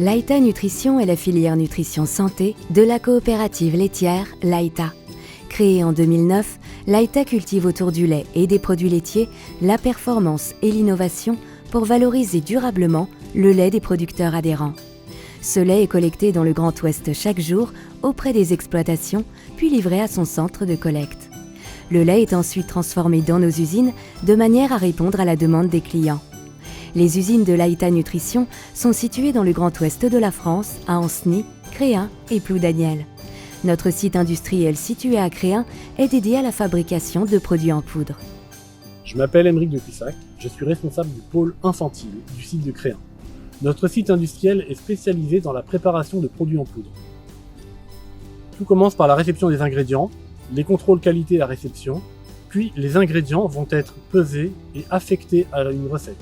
L'Aïta Nutrition est la filière nutrition santé de la coopérative laitière l'Aïta. Créée en 2009, l'Aïta cultive autour du lait et des produits laitiers la performance et l'innovation pour valoriser durablement le lait des producteurs adhérents. Ce lait est collecté dans le Grand Ouest chaque jour auprès des exploitations, puis livré à son centre de collecte. Le lait est ensuite transformé dans nos usines de manière à répondre à la demande des clients. Les usines de l'Aïta Nutrition sont situées dans le Grand Ouest de la France, à Ancenis, Créin et Ploudaniel. Notre site industriel situé à Créin est dédié à la fabrication de produits en poudre. Je m'appelle Aymeric de Cussac, je suis responsable du pôle infantile du site de Créin. Notre site industriel est spécialisé dans la préparation de produits en poudre. Tout commence par la réception des ingrédients, les contrôles qualité à la réception, puis les ingrédients vont être pesés et affectés à une recette.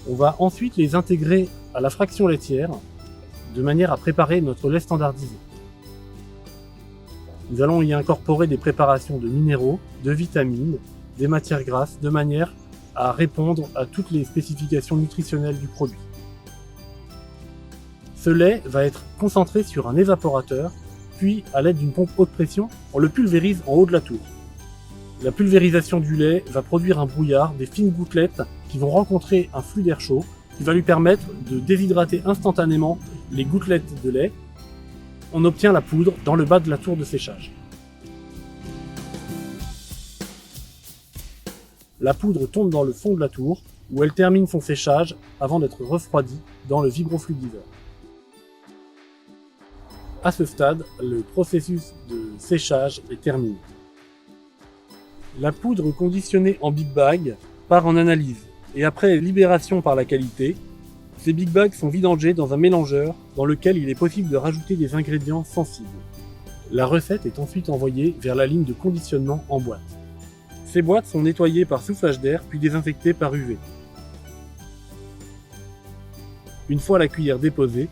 On va ensuite les intégrer à la fraction laitière de manière à préparer notre lait standardisé. Nous allons y incorporer des préparations de minéraux, de vitamines, des matières grasses, de manière à répondre à toutes les spécifications nutritionnelles du produit. Ce lait va être concentré sur un évaporateur, puis à l'aide d'une pompe haute pression, on le pulvérise en haut de la tour. La pulvérisation du lait va produire un brouillard, des fines gouttelettes qui vont rencontrer un flux d'air chaud, qui va lui permettre de déshydrater instantanément les gouttelettes de lait. On obtient la poudre dans le bas de la tour de séchage. La poudre tombe dans le fond de la tour, où elle termine son séchage avant d'être refroidie dans le vibrofluidiseur. À ce stade, le processus de séchage est terminé. La poudre conditionnée en big bag part en analyse et après libération par la qualité, ces big bags sont vidangés dans un mélangeur dans lequel il est possible de rajouter des ingrédients sensibles. La recette est ensuite envoyée vers la ligne de conditionnement en boîte. Ces boîtes sont nettoyées par soufflage d'air puis désinfectées par UV. Une fois la cuillère déposée,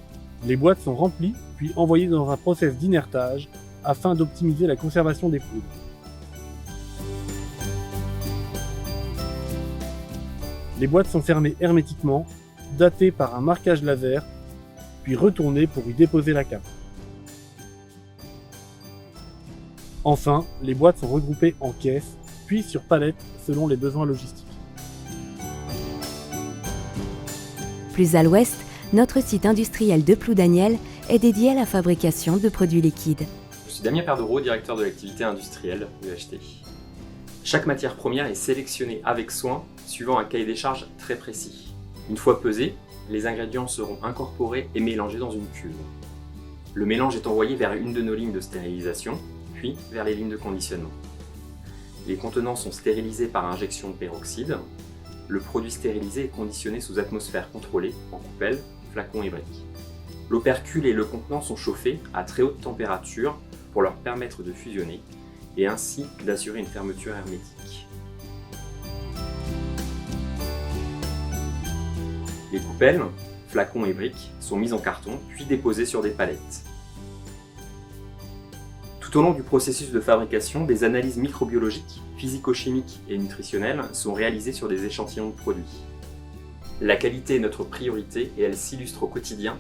les boîtes sont remplies puis envoyées dans un process d'inertage afin d'optimiser la conservation des poudres. Les boîtes sont fermées hermétiquement, datées par un marquage laser, puis retournées pour y déposer la cape. Enfin, les boîtes sont regroupées en caisses, puis sur palettes selon les besoins logistiques. Plus à l'ouest, notre site industriel de Ploudaniel est dédié à la fabrication de produits liquides. Je suis Damien Perdereau, directeur de l'activité industrielle UHT. Chaque matière première est sélectionnée avec soin, suivant un cahier des charges très précis. Une fois pesés, les ingrédients seront incorporés et mélangés dans une cuve. Le mélange est envoyé vers une de nos lignes de stérilisation, puis vers les lignes de conditionnement. Les contenants sont stérilisés par injection de peroxyde. Le produit stérilisé est conditionné sous atmosphère contrôlée en coupelle, flacon et brique. L'opercule et le contenant sont chauffés à très haute température pour leur permettre de fusionner et ainsi d'assurer une fermeture hermétique. Les coupelles, flacons et briques sont mises en carton puis déposées sur des palettes. Tout au long du processus de fabrication, des analyses microbiologiques, physico-chimiques et nutritionnelles sont réalisées sur des échantillons de produits. La qualité est notre priorité et elle s'illustre au quotidien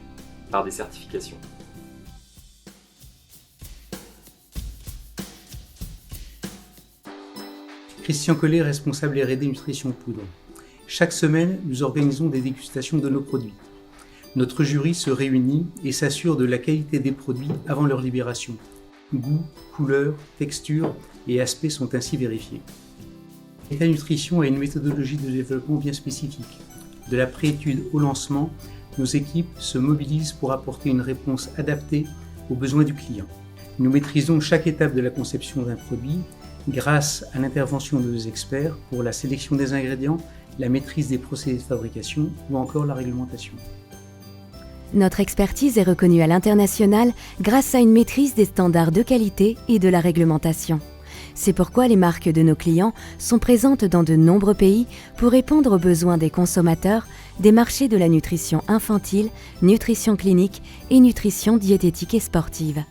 par des certifications. Christian Collet, responsable R&D Nutrition Poudre. Chaque semaine, nous organisons des dégustations de nos produits. Notre jury se réunit et s'assure de la qualité des produits avant leur libération. Goût, couleur, texture et aspect sont ainsi vérifiés. l'Aïta Nutrition a une méthodologie de développement bien spécifique. De la préétude au lancement, nos équipes se mobilisent pour apporter une réponse adaptée aux besoins du client. Nous maîtrisons chaque étape de la conception d'un produit grâce à l'intervention de nos experts pour la sélection des ingrédients, la maîtrise des procédés de fabrication ou encore la réglementation. Notre expertise est reconnue à l'international grâce à une maîtrise des standards de qualité et de la réglementation. C'est pourquoi les marques de nos clients sont présentes dans de nombreux pays pour répondre aux besoins des consommateurs des marchés de la nutrition infantile, nutrition clinique et nutrition diététique et sportive.